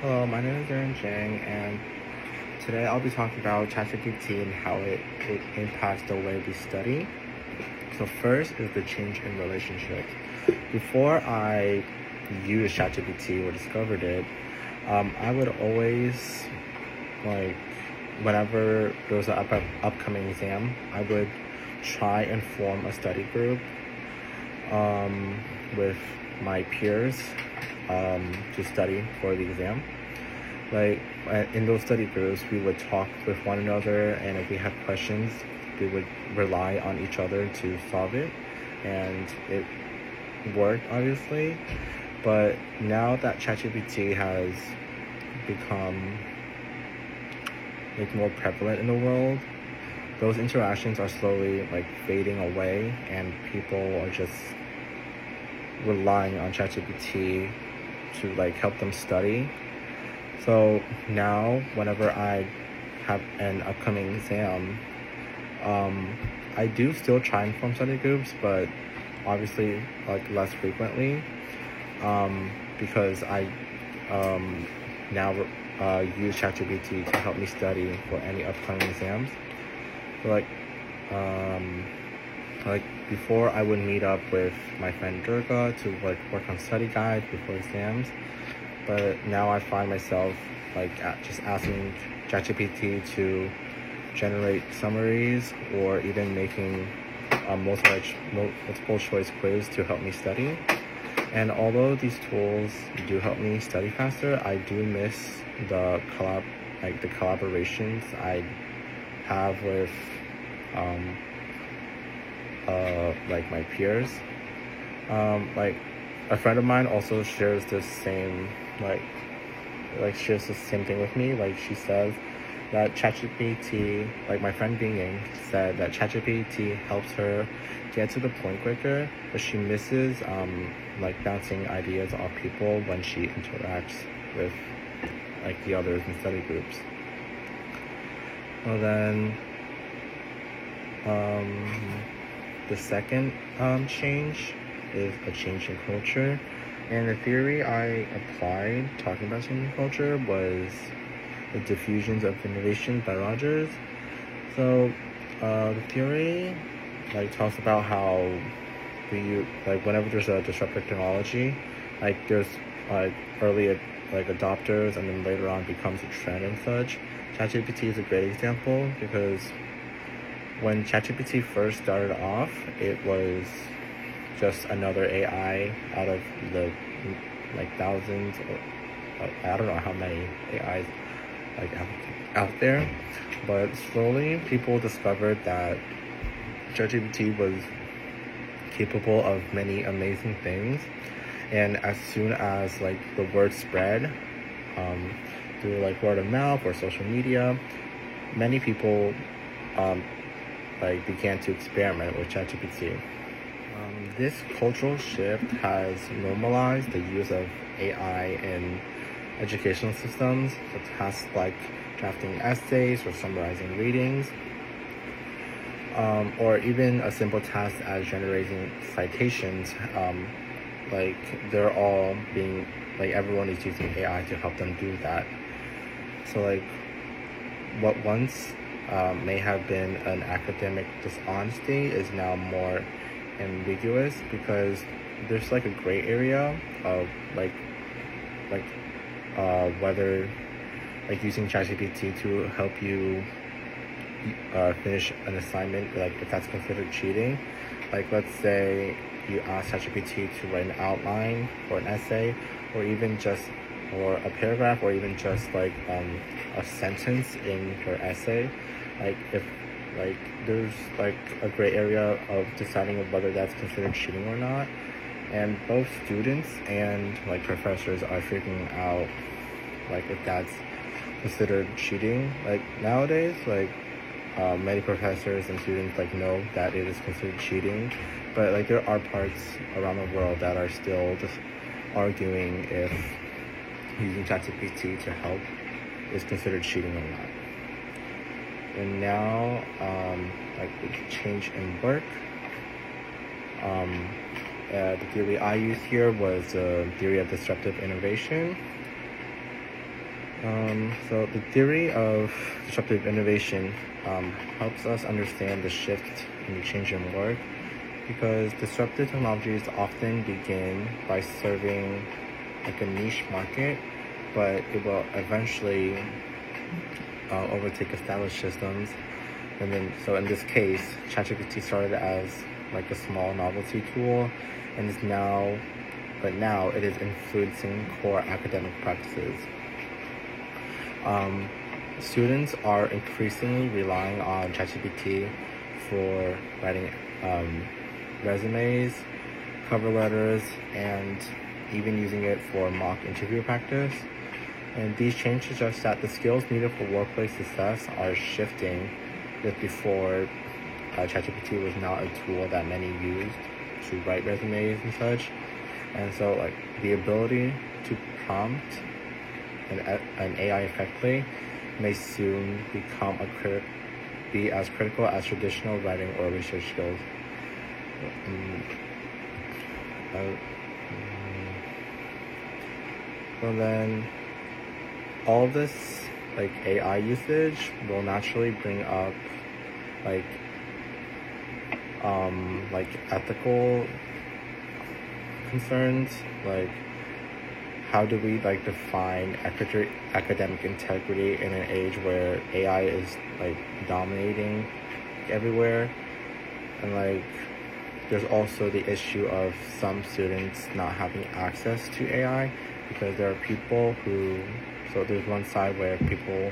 Hello, my name is Aaron Chang, and today I'll be talking about ChatGPT and how it impacts the way we study. So first is the change in relationships. Before I used ChatGPT or discovered it, I would always, like, whenever there was an upcoming exam, I would try and form a study group with my peers to study for the exam. Like in those study groups, we would talk with one another, and if we had questions, we would rely on each other to solve it, and it worked obviously. But now that ChatGPT has become more prevalent in the world, those interactions are slowly fading away, and people are just relying on ChatGPT to help them study. So now whenever I have an upcoming exam, I do still try and form study groups, but obviously less frequently, because I now use ChatGPT to help me study for any upcoming exams. So before, I would meet up with my friend Durga to work on study guides before exams, but now I find myself just asking ChatGPT to generate summaries, or even making multiple choice quiz to help me study. And although these tools do help me study faster, I do miss the collaborations I have with my peers. A friend of mine also shares this same shares the same thing with me. She says that ChatGPT, my friend Bing Ying said that ChatGPT helps her get to the point quicker, but she misses bouncing ideas off people when she interacts with the others in study groups. Well then, the second change is a change in culture. And the theory I applied talking about changing culture was The Diffusions of Innovation by Rogers. So the theory talks about how whenever there's a disruptive technology, there's early adopters, and then later on becomes a trend and such. ChatGPT is a great example, because when ChatGPT first started off, it was just another AI out of the thousands, or I don't know how many AIs out there. But slowly people discovered that ChatGPT was capable of many amazing things, and as soon as the word spread through word of mouth or social media, many people began to experiment with ChatGPT. This cultural shift has normalized the use of AI in educational systems for tasks like drafting essays or summarizing readings, or even a simple task as generating citations. They're all being everyone is using AI to help them do that. So what once may have been an academic dishonesty is now more ambiguous, because there's a gray area of whether using ChatGPT to help you finish an assignment, if that's considered cheating. Let's say you ask ChatGPT to write an outline for an essay, or even just or a paragraph, or even just a sentence in your essay. If there's a gray area of deciding whether that's considered cheating or not, and both students and professors are figuring out if that's considered cheating. Nowadays, many professors and students know that it is considered cheating, but there are parts around the world that are still just arguing if using ChatGPT to help is considered cheating or not. And now, the change in work. The theory I used here was the theory of disruptive innovation. So the theory of disruptive innovation helps us understand the shift and the change in work, because disruptive technologies often begin by serving like a niche market, but it will eventually overtake established systems. And then, so in this case, ChatGPT started as like a small novelty tool, and now it is influencing core academic practices. Students are increasingly relying on ChatGPT for writing resumes, cover letters, and even using it for mock interview practice. And these changes suggest that the skills needed for workplace success are shifting, just before ChatGPT was not a tool that many used to write resumes and such. And so like the ability to prompt an AI effectively may soon become be as critical as traditional writing or research skills. So then all this like AI usage will naturally bring up like ethical concerns, like how do we like define academic integrity in an age where AI is like dominating everywhere. And like there's also the issue of some students not having access to AI, because there are people so there's one side where people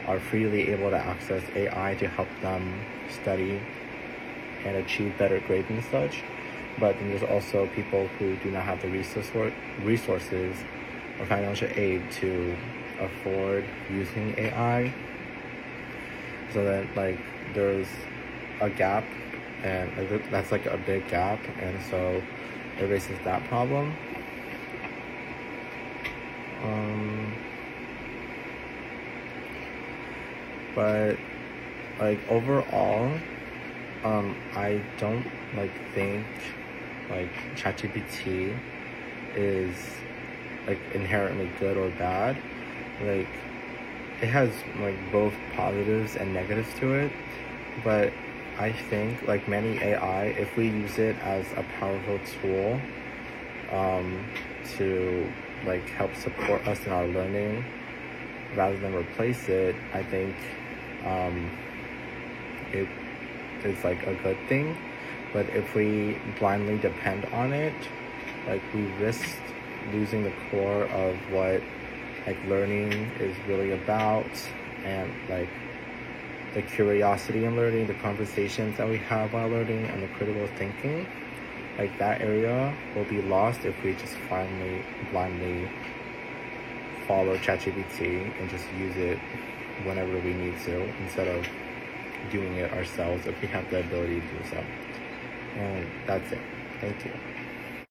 are freely able to access AI to help them study and achieve better grades and such. But then there's also people who do not have the resources or financial aid to afford using AI. So then like there's a gap, and that's like a big gap, and so it raises that problem. But like overall, I don't like think like ChatGPT is like inherently good or bad. Like it has like both positives and negatives to it. But I think like many AI, if we use it as a powerful tool to like help support us in our learning rather than replace it, I think it is like a good thing. But if we blindly depend on it, like we risk losing the core of what like learning is really about, and like the curiosity in learning, the conversations that we have while learning, and the critical thinking. Like that area will be lost if we just blindly follow ChatGPT and just use it whenever we need to, instead of doing it ourselves if we have the ability to do so. And that's it. Thank you.